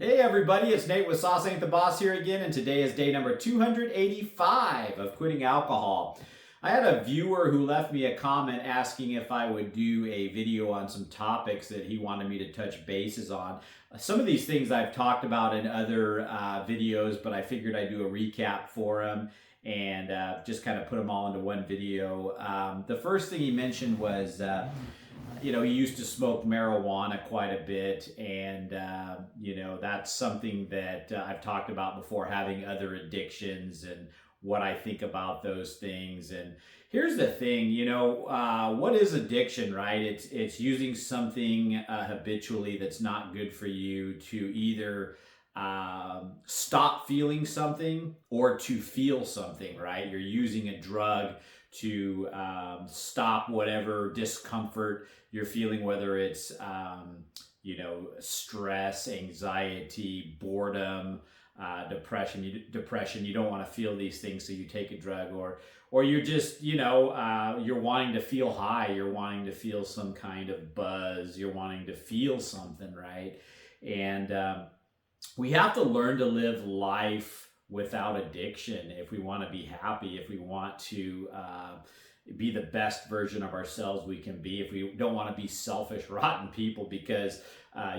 Hey everybody, it's Nate with Sauce Ain't the Boss here again, and today is day number 285 of quitting alcohol. I had a viewer who left me a comment asking if I would do a video on some topics that he wanted me to touch bases on. Some of these things I've talked about in other videos, but I figured I'd do a recap for him and just kind of put them all into one video. The first thing he mentioned was he used to smoke marijuana quite a bit, and that's something that I've talked about before, having other addictions and what I think about those things. And here's the thing, what is addiction, right? It's using something habitually that's not good for you to either stop feeling something or to feel something, right? You're using a drug to stop whatever discomfort you're feeling, whether it's stress, anxiety, boredom, depression. You don't want to feel these things, so you take a drug, or you're just you're wanting to feel high, you're wanting to feel some kind of buzz, you're wanting to feel something, right? And we have to learn to live life without addiction if we want to be happy, if we want to be the best version of ourselves we can be, if we don't want to be selfish, rotten people, because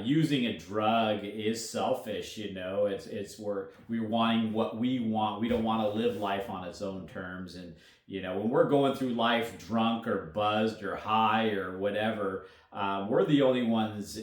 using a drug is selfish. It's we're wanting what we want. We don't want to live life on its own terms. And when we're going through life drunk or buzzed or high or whatever, we're the only ones,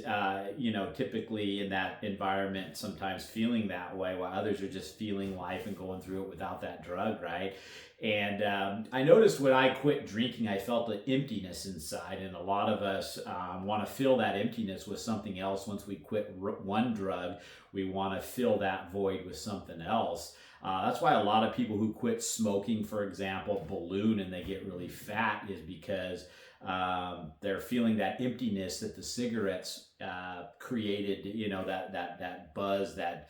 typically in that environment, sometimes feeling that way, while others are just feeling life and going through it without that drug, right? And I noticed when I quit drinking, I felt an emptiness inside, and a lot of us want to fill that emptiness with something else. Once we quit one drug, we want to fill that void with something else. That's why a lot of people who quit smoking, for example, balloon and they get really fat, is because they're feeling that emptiness that the cigarettes created. That buzz, that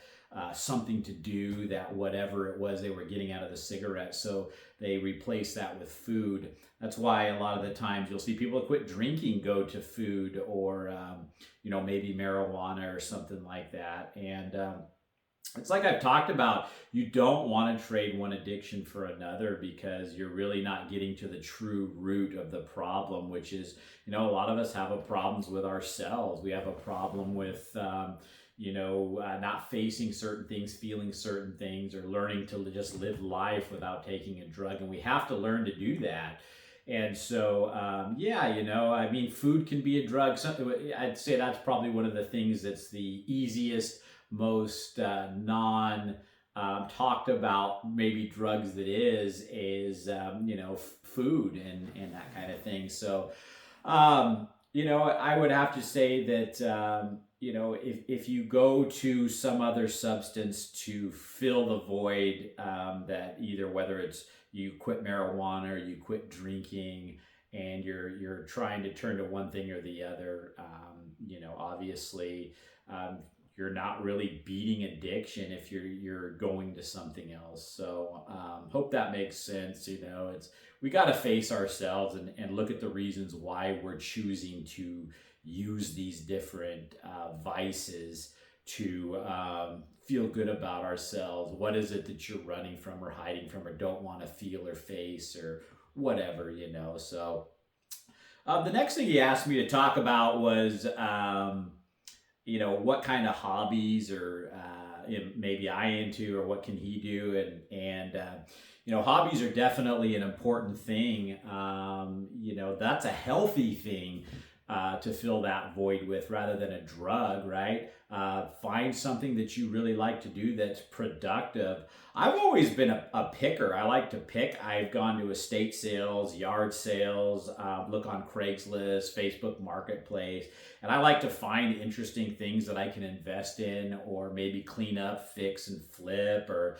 something to do, that whatever it was they were getting out of the cigarette. So they replace that with food. That's why a lot of the times you'll see people that quit drinking go to food, or maybe marijuana or something like that. And it's like I've talked about, you don't want to trade one addiction for another, because you're really not getting to the true root of the problem, which is, a lot of us have problems with ourselves. We have a problem with, not facing certain things, feeling certain things, or learning to just live life without taking a drug. And we have to learn to do that. And so, food can be a drug. I'd say that's probably one of the things that's the easiest, most non talked about maybe drugs that is food and that kind of thing. So I would have to say that if you go to some other substance to fill the void, that either, whether it's you quit marijuana or you quit drinking, and you're trying to turn to one thing or the other, obviously, you're not really beating addiction if you're going to something else. So hope that makes sense. We got to face ourselves and look at the reasons why we're choosing to use these different vices to feel good about ourselves. What is it that you're running from or hiding from or don't want to feel or face or whatever, So the next thing he asked me to talk about was what kind of hobbies or maybe I into, or what can he do, and hobbies are definitely an important thing. That's a healthy thing to fill that void with, rather than a drug, right? Find something that you really like to do that's productive. I've always been a picker. I like to pick. I've gone to estate sales, yard sales, look on Craigslist, Facebook Marketplace, and I like to find interesting things that I can invest in, or maybe clean up, fix, and flip, or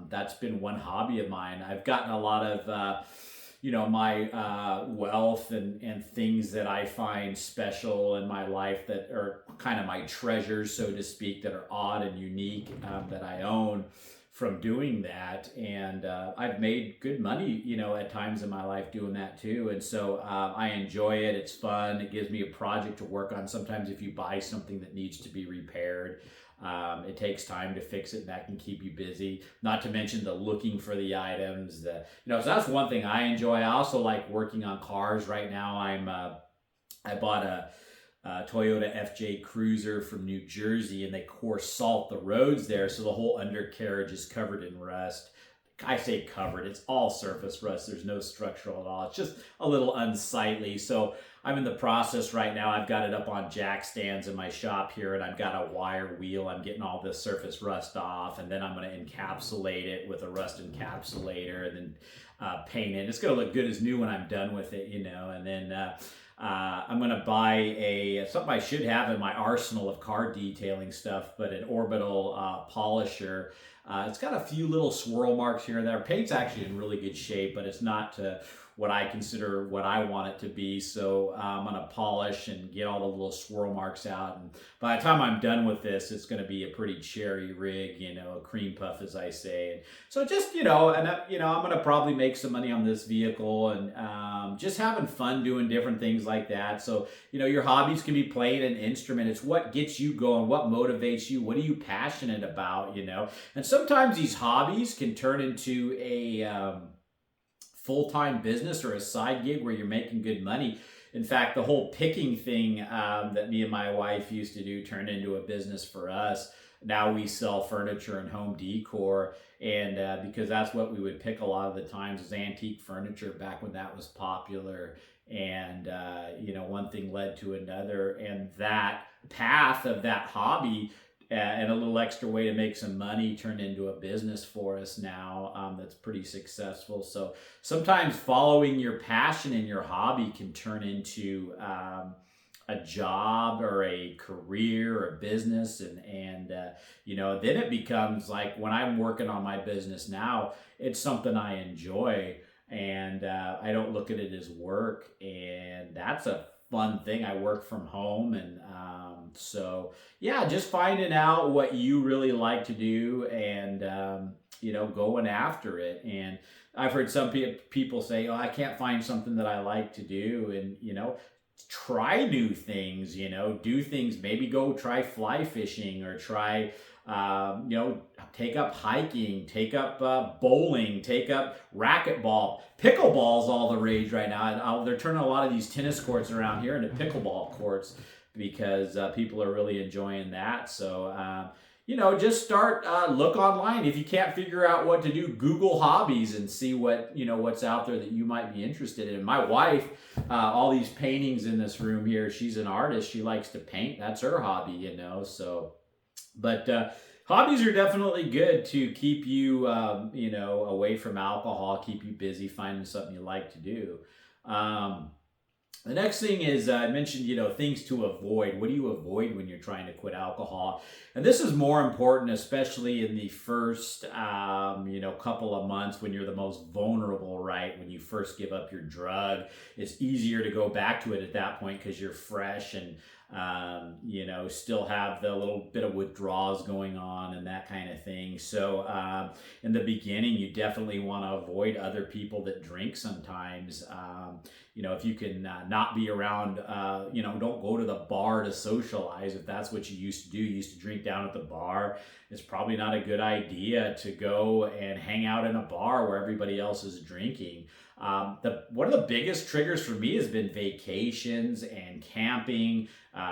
that's been one hobby of mine. I've gotten a lot of my wealth and things that I find special in my life, that are kind of my treasures, so to speak, that are odd and unique, that I own, from doing that. And I've made good money, at times in my life doing that too. And so I enjoy it. It's fun. It gives me a project to work on. Sometimes if you buy something that needs to be repaired, it takes time to fix it, and that can keep you busy. Not to mention the looking for the items. So that's one thing I enjoy. I also like working on cars. Right now, I bought a Toyota FJ Cruiser from New Jersey, and they coarse salt the roads there, so the whole undercarriage is covered in rust. I say covered, it's all surface rust. There's no structural at all. It's just a little unsightly. So I'm in the process right now. I've got it up on jack stands in my shop here, and I've got a wire wheel. I'm getting all this surface rust off, and then I'm going to encapsulate it with a rust encapsulator, and then paint it. It's going to look good as new when I'm done with it, and then I'm going to buy something I should have in my arsenal of car detailing stuff, but an orbital polisher. It's got a few little swirl marks here and there. Paint's actually in really good shape, but it's not what I consider what I want it to be. So I'm going to polish and get all the little swirl marks out. And by the time I'm done with this, it's going to be a pretty cherry rig, a cream puff, as I say. And so just, and I'm going to probably make some money on this vehicle, and just having fun doing different things like that. So, your hobbies can be playing an instrument. It's what gets you going, what motivates you, what are you passionate about, And sometimes these hobbies can turn into a full-time business or a side gig where you're making good money. In fact, the whole picking thing that me and my wife used to do turned into a business for us. Now we sell furniture and home decor, and because that's what we would pick a lot of the times, is antique furniture back when that was popular. And one thing led to another, and that path of that hobby and a little extra way to make some money turned into a business for us now that's pretty successful. So sometimes following your passion and your hobby can turn into a job or a career or a business, and then it becomes like, when I'm working on my business now, it's something I enjoy, and I don't look at it as work, and that's a fun thing. I work from home, and so yeah, just finding out what you really like to do, and going after it. And I've heard some people say, "Oh, I can't find something that I like to do," and try new things. Do things. Maybe go try fly fishing, or try take up hiking, take up bowling, take up racquetball. Pickleball's all the rage right now. They're turning a lot of these tennis courts around here into pickleball courts because people are really enjoying that. So, just start, look online. If you can't figure out what to do, Google hobbies and see what's out there that you might be interested in. My wife, all these paintings in this room here, she's an artist. She likes to paint. That's her hobby, so... But hobbies are definitely good to keep you, away from alcohol, keep you busy, finding something you like to do. The next thing is, I mentioned, things to avoid. What do you avoid when you're trying to quit alcohol? And this is more important, especially in the first, couple of months when you're the most vulnerable, right? When you first give up your drug, it's easier to go back to it at that point because you're fresh and, still have the little bit of withdrawals going on and that kind of thing. So in the beginning, you definitely want to avoid other people that drink sometimes. If you can not be around, don't go to the bar to socialize. If that's what you used to do, you used to drink down at the bar, it's probably not a good idea to go and hang out in a bar where everybody else is drinking. One of the biggest triggers for me has been vacations and camping.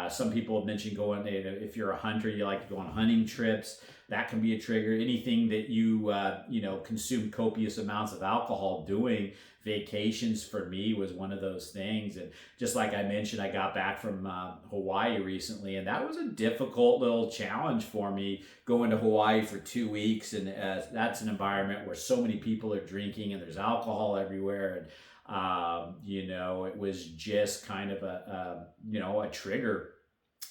Some people have mentioned going, if you're a hunter, you like to go on hunting trips. That can be a trigger. Anything that you, consume copious amounts of alcohol doing. Vacations for me was one of those things. And just like I mentioned, I got back from Hawaii recently, and that was a difficult little challenge for me, going to Hawaii for 2 weeks. And that's an environment where so many people are drinking and there's alcohol everywhere. And, it was just kind of a trigger.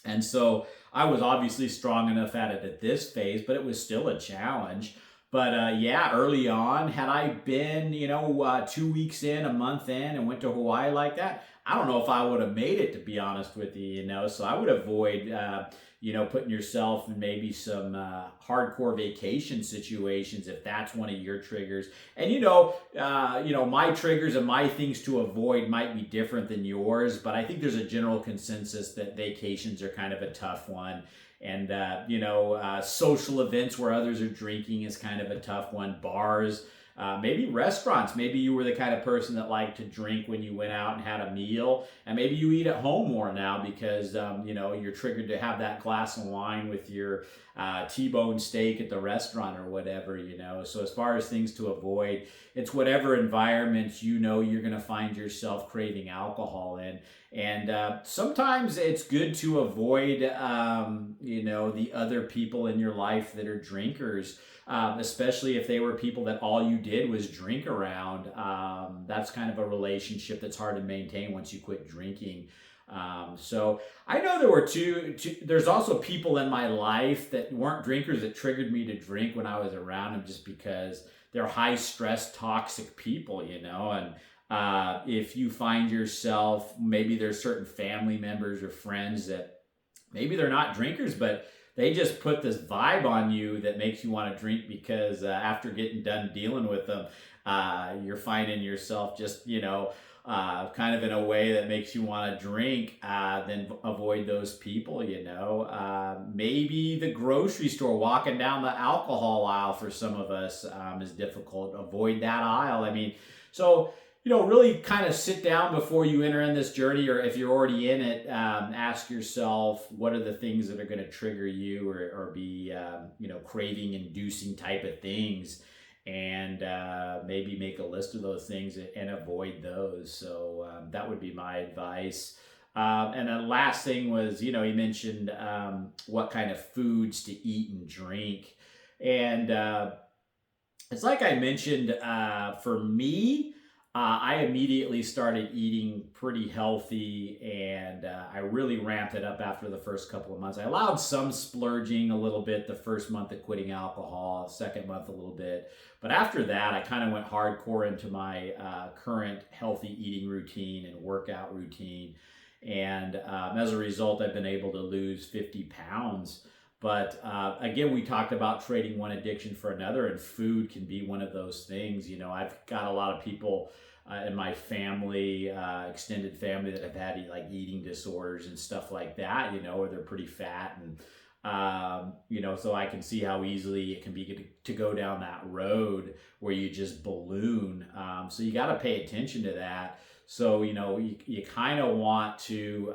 And so I was obviously strong enough at it at this phase, but it was still a challenge. But early on, had I been, 2 weeks in, a month in, and went to Hawaii like that, I don't know if I would have made it, to be honest with you, you know. So I would avoid, you know, putting yourself in maybe some hardcore vacation situations if that's one of your triggers. And you know, my triggers and my things to avoid might be different than yours, but I think there's a general consensus that vacations are kind of a tough one. And you know, social events where others are drinking is kind of a tough one. Bars, maybe restaurants. Maybe you were the kind of person that liked to drink when you went out and had a meal, and maybe you eat at home more now because you know, you're triggered to have that glass of wine with your T-bone steak at the restaurant or whatever, you know. So as far as things to avoid, it's whatever environments you know you're going to find yourself craving alcohol in. And sometimes it's good to avoid, you know, the other people in your life that are drinkers, especially if they were people that all you did was drink around. That's kind of a relationship that's hard to maintain once you quit drinking. So I know there were there's also people in my life that weren't drinkers that triggered me to drink when I was around them, just because they're high stress, toxic people, you know. And if you find yourself, maybe there's certain family members or friends that maybe they're not drinkers, but they just put this vibe on you that makes you want to drink because after getting done dealing with them, you're finding yourself just, you know, kind of in a way that makes you want to drink, then avoid those people, you know. Maybe the grocery store, walking down the alcohol aisle for some of us is difficult. Avoid that aisle. I mean, so, you know, really kind of sit down before you enter in this journey, or if you're already in it, ask yourself, what are the things that are going to trigger you or be, you know, craving inducing type of things, and maybe make a list of those things and avoid those. So that would be my advice. And the last thing was, you know, he mentioned what kind of foods to eat and drink. And it's like I mentioned, for me, I immediately started eating pretty healthy, and I really ramped it up after the first couple of months. I allowed some splurging a little bit the first month of quitting alcohol, second month a little bit. But after that, I kind of went hardcore into my current healthy eating routine and workout routine. And as a result, I've been able to lose 50 pounds. But again, we talked about trading one addiction for another, and food can be one of those things. You know, I've got a lot of people in my family, extended family, that have had like eating disorders and stuff like that, you know, or they're pretty fat. And, you know, so I can see how easily it can be to go down that road where you just balloon. So you got to pay attention to that. So, you know, you kind of want to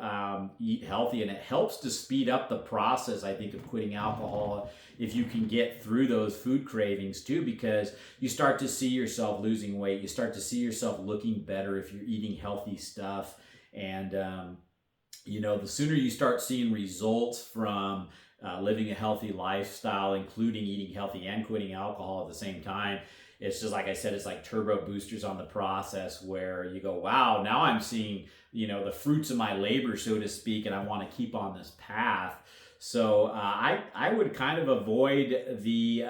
eat healthy, and it helps to speed up the process, I think, of quitting alcohol if you can get through those food cravings too, because you start to see yourself losing weight. You start to see yourself looking better if you're eating healthy stuff. And, you know, the sooner you start seeing results from living a healthy lifestyle, including eating healthy and quitting alcohol at the same time, it's just like I said, it's like turbo boosters on the process, where you go, wow, now I'm seeing, you know, the fruits of my labor, so to speak, and I want to keep on this path. So I would kind of avoid the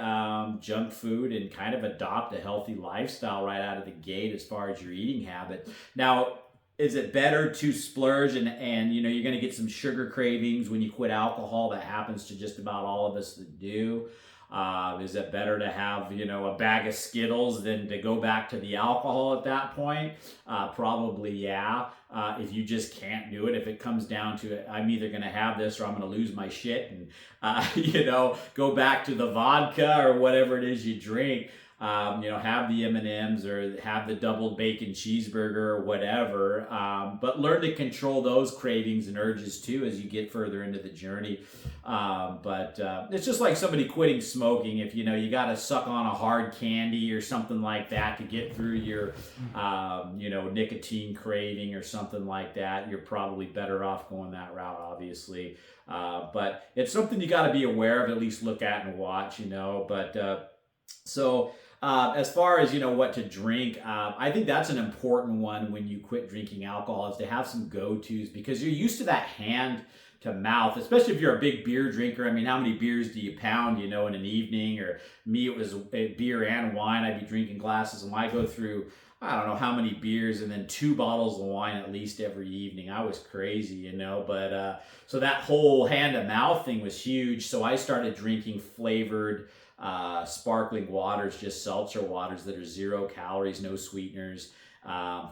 junk food and kind of adopt a healthy lifestyle right out of the gate as far as your eating habit. Now, is it better to splurge and you know, you're going to get some sugar cravings when you quit alcohol? That happens to just about all of us that do. Is it better to have, you know, a bag of Skittles than to go back to the alcohol at that point? Probably, yeah. If you just can't do it, if it comes down to it, I'm either going to have this or I'm going to lose my shit and, you know, go back to the vodka or whatever it is you drink. You know, have the M&Ms or have the double bacon cheeseburger or whatever, but learn to control those cravings and urges too as you get further into the journey. But it's just like somebody quitting smoking. If you know you got to suck on a hard candy or something like that to get through your, you know, nicotine craving or something like that, you're probably better off going that route, obviously. But it's something you got to be aware of, at least look at and watch, you know. But so. As far as, you know, what to drink, I think that's an important one when you quit drinking alcohol, is to have some go-tos, because you're used to that hand to mouth, especially if you're a big beer drinker. I mean, how many beers do you pound, in an evening? Or me, it was a beer and wine. I'd be drinking glasses, and I go through, I don't know how many beers, and then 2 bottles of wine at least every evening. I was crazy, but so that whole hand to mouth thing was huge. So I started drinking flavored sparkling waters, just seltzer waters that are 0 calories, no sweeteners.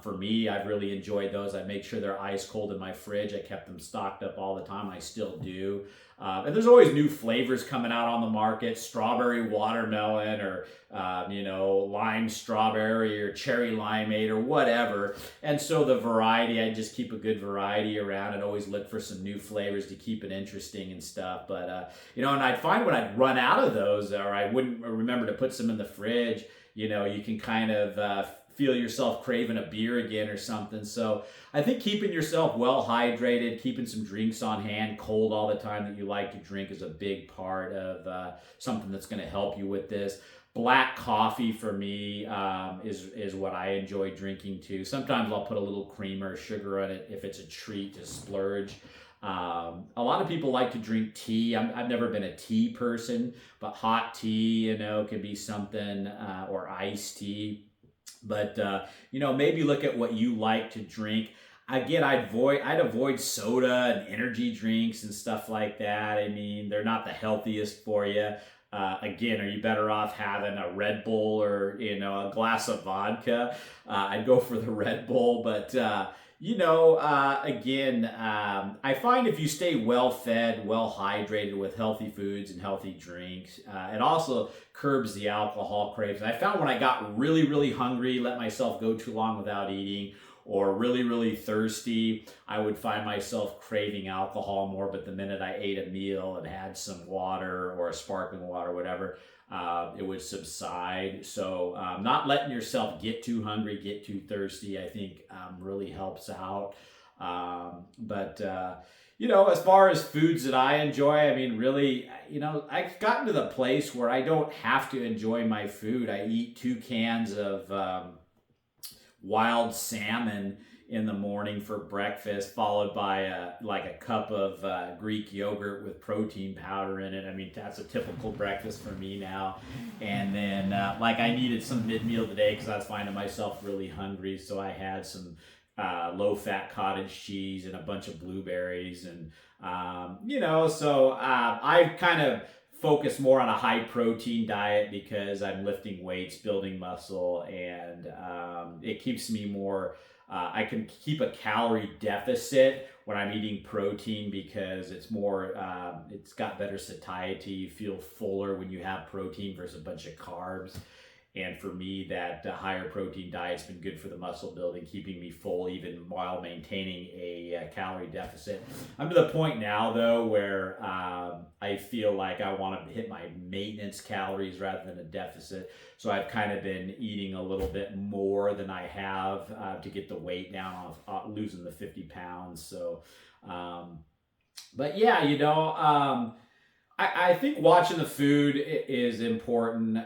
For me, I've really enjoyed those. I make sure they're ice cold in my fridge. I kept them stocked up all the time. I still do. And there's always new flavors coming out on the market: strawberry watermelon, or lime strawberry, or cherry limeade, or whatever. And so the variety, I just keep a good variety around and always look for some new flavors to keep it interesting and stuff. But and I'd find when I'd run out of those, or I wouldn't remember to put some in the fridge, you can kind of feel yourself craving a beer again or something. So I think keeping yourself well hydrated, keeping some drinks on hand cold all the time that you like to drink, is a big part of something that's going to help you with this. Black coffee for me is what I enjoy drinking too. Sometimes I'll put a little cream or sugar on it if it's a treat to splurge. A lot of people like to drink tea. I've never been a tea person, but hot tea, can be something, or iced tea. But maybe look at what you like to drink. Again, I'd avoid soda and energy drinks and stuff like that. I mean, they're not the healthiest for you. Again, are you better off having a Red Bull or a glass of vodka? I'd go for the Red Bull, but I find if you stay well fed, well hydrated with healthy foods and healthy drinks, it also curbs the alcohol cravings. I found when I got really, really hungry, let myself go too long without eating, or really, really thirsty, I would find myself craving alcohol more. But the minute I ate a meal and had some water or a sparkling water, whatever, it would subside. So not letting yourself get too hungry, get too thirsty, I think really helps out. As far as foods that I enjoy, I mean, really, I've gotten to the place where I don't have to enjoy my food. I eat 2 cans of wild salmon in the morning for breakfast, followed by a cup of Greek yogurt with protein powder in it. I mean, that's a typical breakfast for me now. And then I needed some mid-meal today because I was finding myself really hungry, so I had some low-fat cottage cheese and a bunch of blueberries, and I kind of focus more on a high protein diet because I'm lifting weights, building muscle, and it keeps me more. I can keep a calorie deficit when I'm eating protein because it's more. It's got better satiety. You feel fuller when you have protein versus a bunch of carbs. And for me, that higher protein diet's been good for the muscle building, keeping me full even while maintaining a calorie deficit. I'm to the point now, though, where I feel like I want to hit my maintenance calories rather than a deficit. So I've kind of been eating a little bit more than I have to get the weight down, on losing the 50 pounds. So, I think watching the food is important.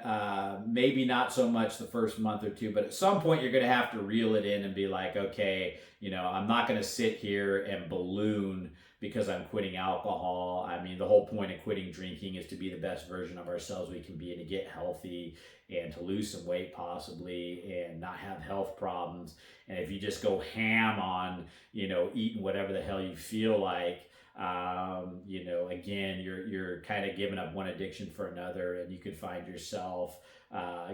Maybe not so much the first month or two, but at some point you're going to have to reel it in and be like, okay, I'm not going to sit here and balloon because I'm quitting alcohol. I mean, the whole point of quitting drinking is to be the best version of ourselves we can be and to get healthy and to lose some weight possibly and not have health problems. And if you just go ham on, eating whatever the hell you feel like, again, you're kind of giving up one addiction for another, and you could find yourself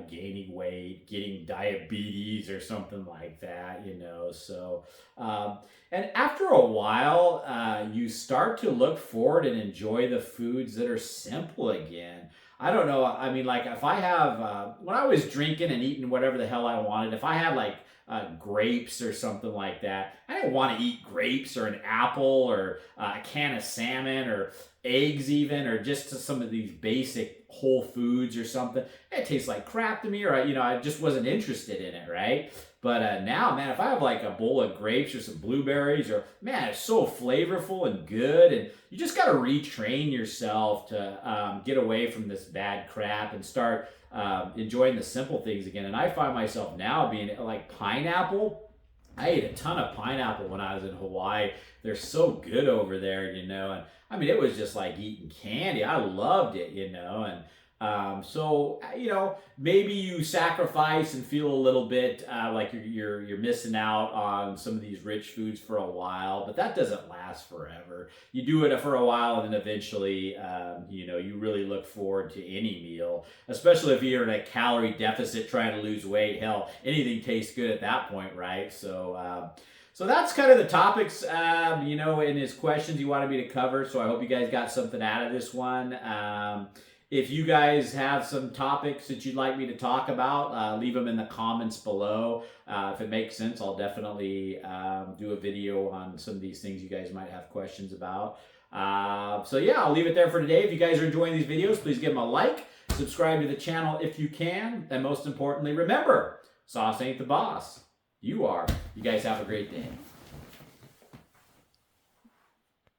gaining weight, getting diabetes or something like that, So, and after a while, you start to look forward and enjoy the foods that are simple again. I don't know. I mean, if I have, when I was drinking and eating whatever the hell I wanted, if I had grapes or something like that, I didn't want to eat grapes or an apple or a can of salmon or eggs even, or just some of these basic whole foods or something. It tastes like crap to me, or I just wasn't interested in it, right? But now, man, if I have a bowl of grapes or some blueberries, or man, it's so flavorful and good, and you just got to retrain yourself to get away from this bad crap and start enjoying the simple things again. And I find myself now being like pineapple. I ate a ton of pineapple when I was in Hawaii. They're so good over there, you know. And I mean, it was just like eating candy. I loved it, you know. And so you know, maybe you sacrifice and feel a little bit like you're missing out on some of these rich foods for a while, but that doesn't last forever. You do it for a while, and then eventually, you know, you really look forward to any meal, especially if you're in a calorie deficit trying to lose weight. Hell, anything tastes good at that point, right? So. So that's kind of the topics, you know, in his questions he wanted me to cover. So I hope you guys got something out of this one. If you guys have some topics that you'd like me to talk about, leave them in the comments below. If it makes sense, I'll definitely do a video on some of these things you guys might have questions about. So yeah, I'll leave it there for today. If you guys are enjoying these videos, please give them a like, subscribe to the channel if you can, and most importantly, remember, sauce ain't the boss. You are. You guys have a great day.